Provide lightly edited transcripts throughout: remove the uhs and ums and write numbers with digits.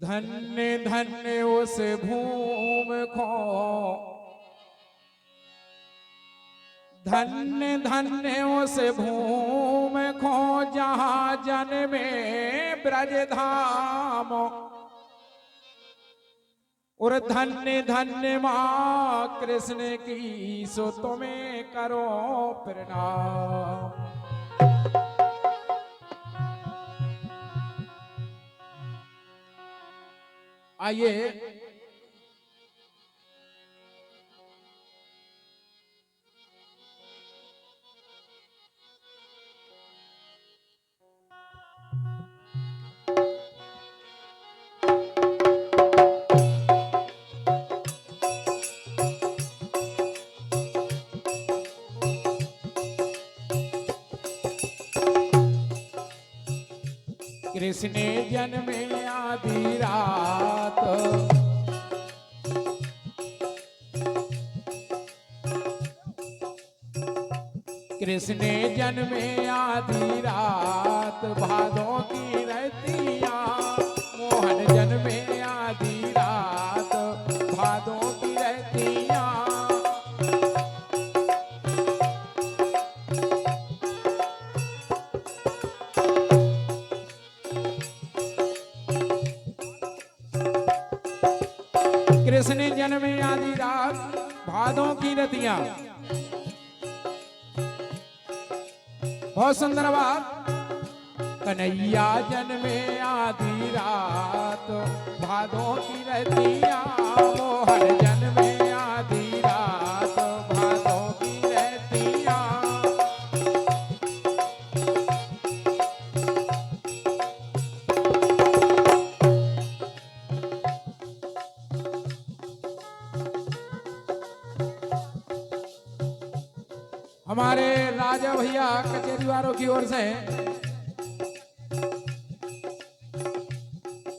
धन्य धन्य उस भूम को, धन्य धन्य उस भूम को जहाँ जन्मे ब्रज धाम। और धन्य धन्य माँ कृष्ण की सो तुम्हें करो प्रणाम। आइए कृष्ण जन्मे आधी रात, कृष्ण जन्मे आधी रात, भादों की रतियाँ मोहन जन्मे आधी रात, भादों की रतियाँ। कृष्ण जन्मे आधी रात, भादों की रतियाँ। बहुत सुंदर बात। कन्हैया जन्मे आधी रात, भादों की रतियाँ, मोहन जन्मे आधी रात, भादों की रतियाँ। हमारे राजा भैया कचेरी वालों की ओर से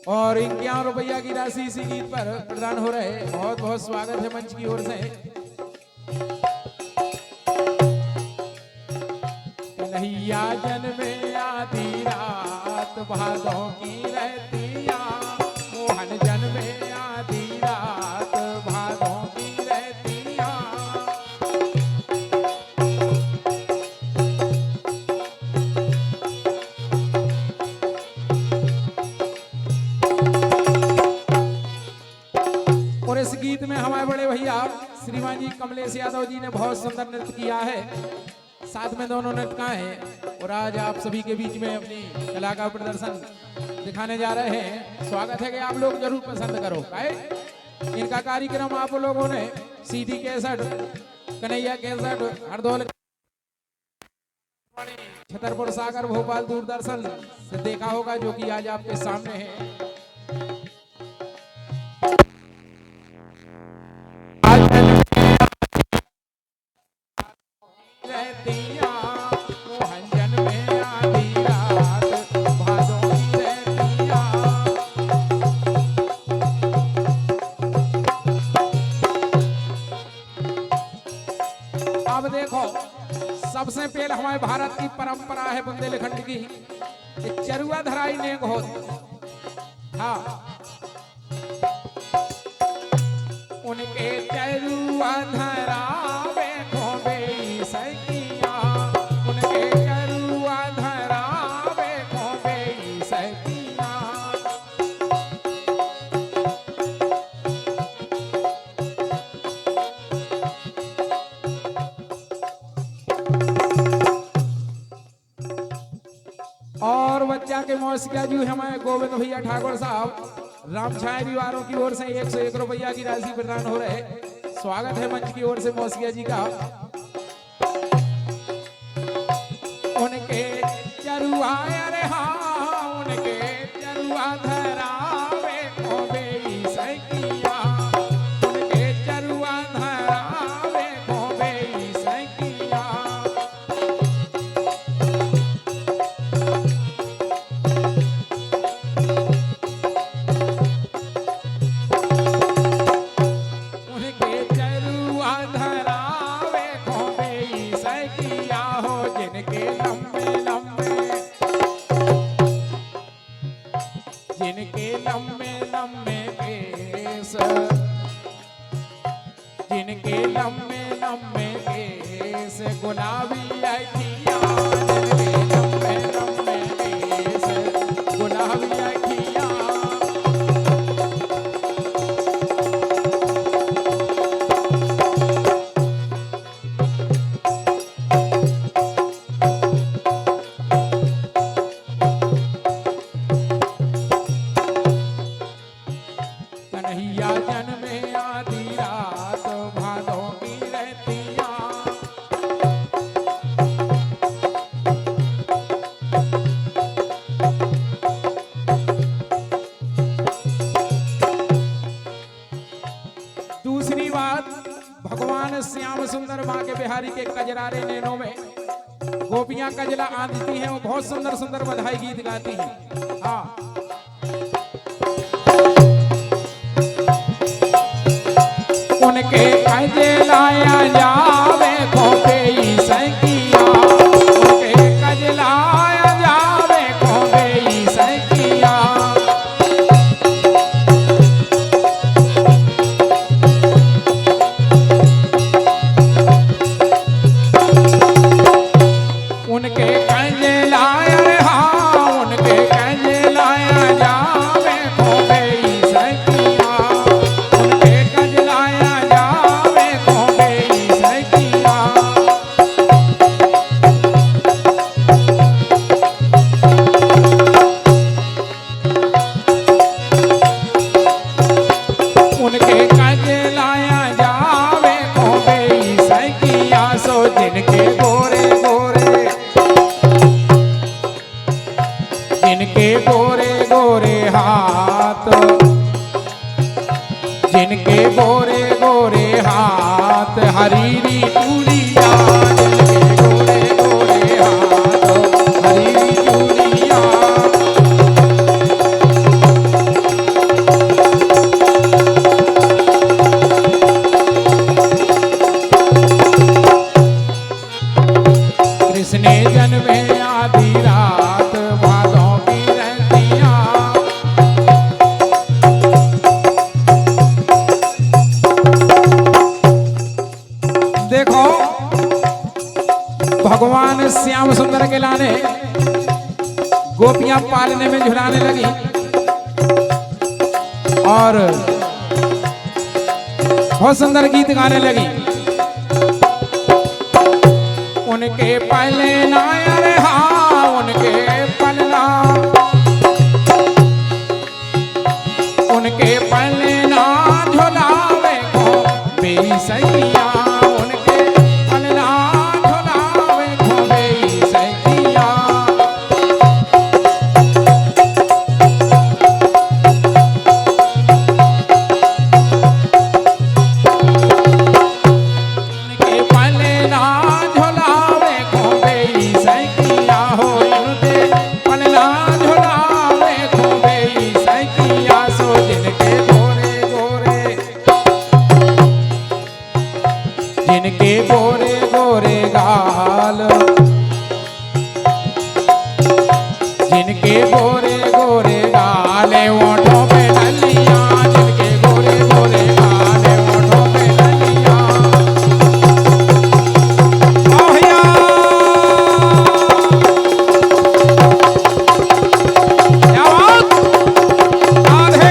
और 51 रुपया की राशि इसी गीत पर प्रदान हो रहे। बहुत बहुत स्वागत है मंच की ओर से। कन्हैया जन्मे आधी रात, भादों की रतियाँ, मोहन जन्मे आधी रात, भादों की रतियाँ। और इस गीत में हमारे बड़े भैया श्रीमान जी कमलेश यादव जी ने बहुत सुंदर नृत्य किया है, साथ में दोनों नृत्यकाएं हैं। और आज आप सभी के बीच में अपनी कला का प्रदर्शन दिखाने जा रहे हैं। स्वागत है कि आप लोग जरूर पसंद करो। इनका कार्यक्रम आप लोगों ने CD cassette, Kanhaiya cassette, Hardaul, Chhatarpur Sagar, Bhopal Doordarshan से देखा होगा, जो कि आज आपके सामने है। अब देखो, सबसे पहले हमारे भारत की परंपरा है बुंदेलखंड की, चरुआ धराई ने होत। हाँ, उनके चरुआ धरावे खोबे सैकिया, उनके चरुआ धरावे खोबे सैकिया। और बच्चा के मौसिया जी हमारे गोविंद भैया ठाकुर साहब रामछाया परिवारों की ओर से 101 रुपया की राशि प्रदान हो रहे। स्वागत है मंच की ओर से मौसिया जी का। उनके चरुआ, अरे हाँ, उनके चरुआ धरावे खोबे सैकिया, उनके चरुआ धरावे खोबे सैकिया। जिनके लंबे लंबे केस, जिनके लंबे लंबे केस, गुलाबी अखियाँ, जिनके लंबे लंबे केस, गुलाबी अखियाँ। कन्हैया जन्मे आधी रात, भादों की रहतियाँ। दूसरी बात, भगवान श्याम सुंदर माँ के बिहारी के कजरारे नैनों में गोपियां कजला आंधती हैं, वो बहुत सुंदर सुंदर बधाई गीत गाती हैं। हाँ, उनके कजलाया जावे खोपे सैकिया, उनके कजलाया जावे खोपे सैकिया। उनके कजलाया, हाँ, उनके कजलाया जावे खोपे सैकिया, उनके कजलाया जावे खोपे सैकिया। उनके कजलाया जावे खोपे सैकिया, सो जिनके गोरे गोरे, जिनके गोरे गोरे हाथ, जिनके गोरे गोरे हाथ, हरीरी चूड़िया, जिनके गोरे गोरे हाथ, हरीरी चूड़िया। कृष्ण जन्मे आधी रात, भादों की रहतियाँ। देखो, भगवान श्याम सुंदर के लाने गोपियां पालने में झुलाने लगी और बहुत सुंदर गीत गाने लगी। उनके पहले नायर, हाँ, उनके पलना, उनके पहले ना झोलावे को बेसैया, उनके पलना झोलावे को बेसैया। उनके पहले ना झोलावे को बेसैया, हो उनके पलना झोलावे को बेसैया, सो जिनके गोरे गोरे, जिनके गोरे गोरे गाल, जिनके गोरे गोरे गाल, ओठों पे ललियां, जिनके गोरे गोरे गाल, ओठों पे ललियां। आओ भैया, क्या बात, राधे।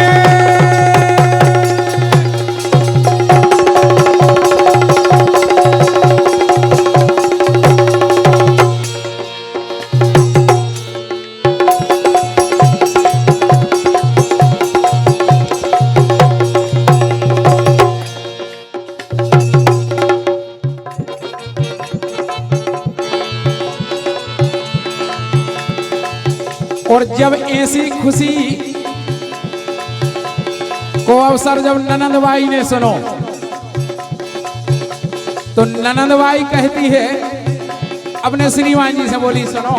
और जब ऐसी खुशी को अवसर जब ननंदबाई ने सुनो, तो ननंदबाई कहती है अपने श्रीमान जी से, बोली सुनो,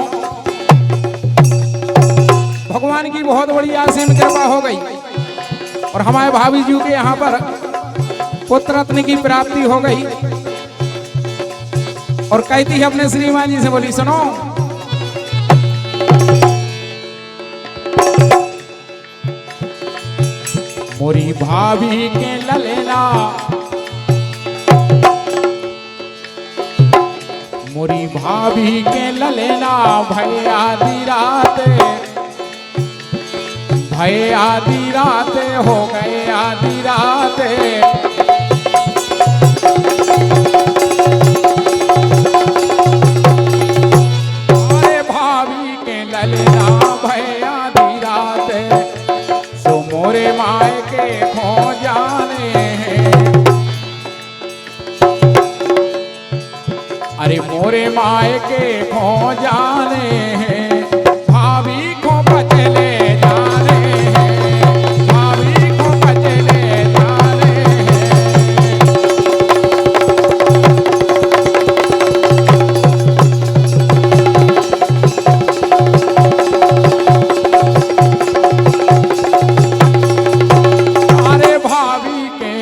भगवान की बहुत बड़ी असीम कृपा हो गई और हमारे भाभी जी के यहाँ पर पुत्र रत्न की प्राप्ति हो गई। और कहती है अपने श्रीमान जी से, बोली सुनो, मोरी भाभी के ललेला, मोरी भाभी के ललेला भय आधी रात, भय आधी रात हो गए आधी रात। अरे भाभी के ललेला भय आधी रात, सो मोरे माए के खो जाने हैं। अरे मोरे माए के खो जाने हैं, भाभी को बचले जाने हैं, भाभी को बचले जाने हैं। अरे भाभी के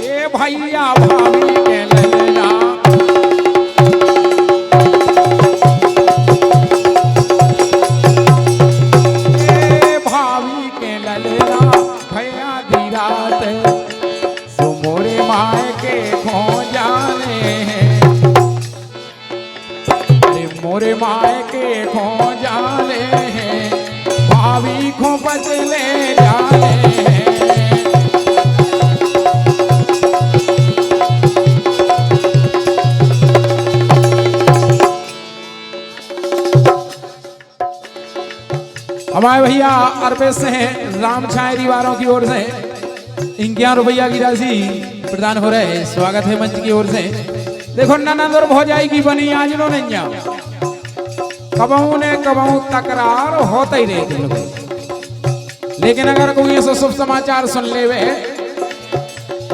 ये भैया भाभी के ललना, मोरे माए के खो जाने हैं, भाभी को बचले जाने हैं। हमारे भैया अरबेज से हैं, राम छायरी वालों की ओर से 51 रुपया की राशि प्रदान हो रहे हैं। स्वागत है मंच की ओर से। देखो ननद और भौजाई की बनी आज नो नैया, कबहू ने कबहू तकरार होता ही रहती, लेकिन अगर कोई ऐसा शुभ समाचार सुन लेवे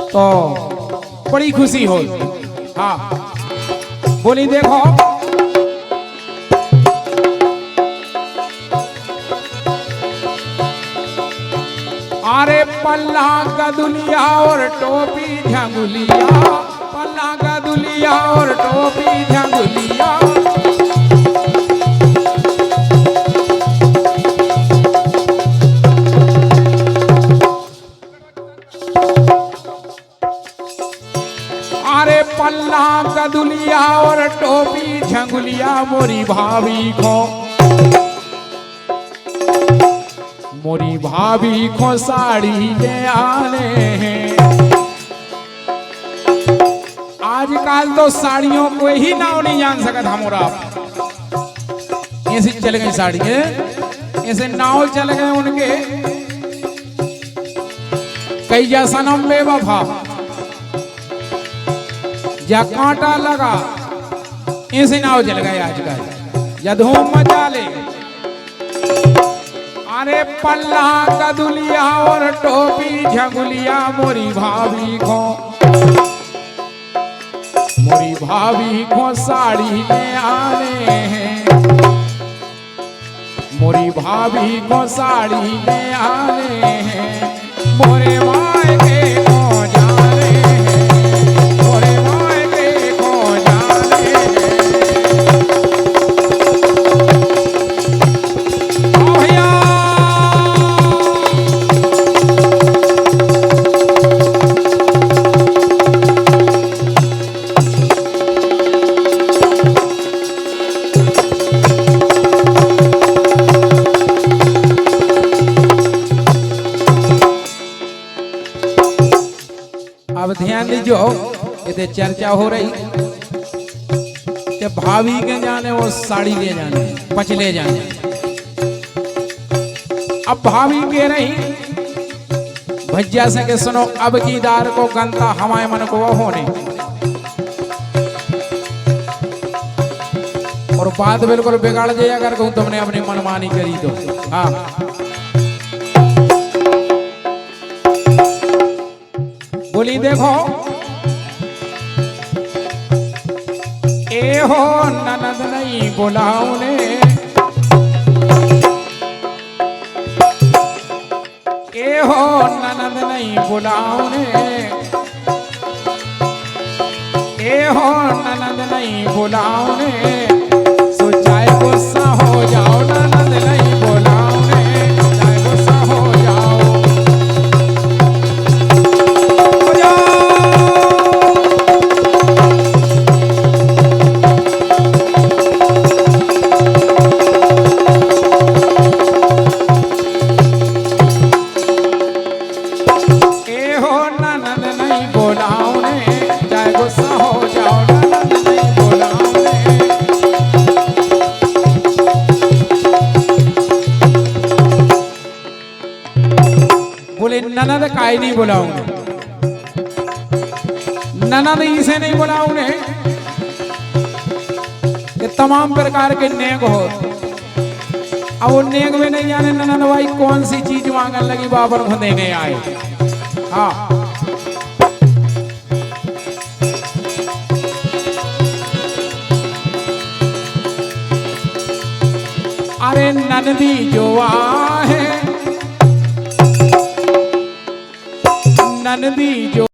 तो बड़ी खुशी हो। हाँ बोली देखो, अरे पल्ला का दुलिया और टोपी झंगुलिया, पल्ला का दुलिया और टोपी झंगुलिया। अरे पल्ला का दुलिया और टोपी झंगुलिया, मोरी भाभी को, मोरी भाभी को साड़ी ले आने हैं। आजकल तो साड़ियों को ही नाव नहीं जान सकता हमारा, ऐसे चल गई साड़ी है, ऐसे नाव चल गए उनके। कई जा सनम बेवफा, या कांटा लगा, ऐसे नाव चल गए आजकल, या धूम मचा ले। अरे पल्ला का दुलिया और टोपी झंगुलिया, मोरी भाभी को, मोरी भाभी को साड़ी ले आने हैं, मोरी भाभी को साड़ी ले आने हैं। मोरे माए के को जाने हैं, मोरे माए के को जाने हैं। आओ भैया, अब ध्यान दीजिए, ये चर्चा हो रही कि भाभी के जाने वो साड़ी ले जाने, पच ले जाने। अब भाभी कह रही भज्जा से के सुनो, अब की दार को गंता हमारे मन को वो होने। और बात बिल्कुल बिगाड़ जाए अगर कहूँ तुमने अपनी मनमानी करी तो। हाँ बोली देखो, ए हो ननद नहीं बुलाऊने, ए हो ननद नहीं बुलाऊने, ए हो ननद नहीं बुलाऊने। सो चाहे गुस्सा हो जाओ, ननद नहीं बुलाऊने, चाहे गुस्सा हो जाओ। बोले ननद काय नहीं बोला उन्हें, ननद इसे नहीं बोला उन्हें। ये तमाम प्रकार के नेक हो, अब वो नेक में नहीं जाने ननद भाई कौन सी चीज मांगने लगी, बाबर को देने आए। हाँ अरे ननदी जो आहे, ननदी जो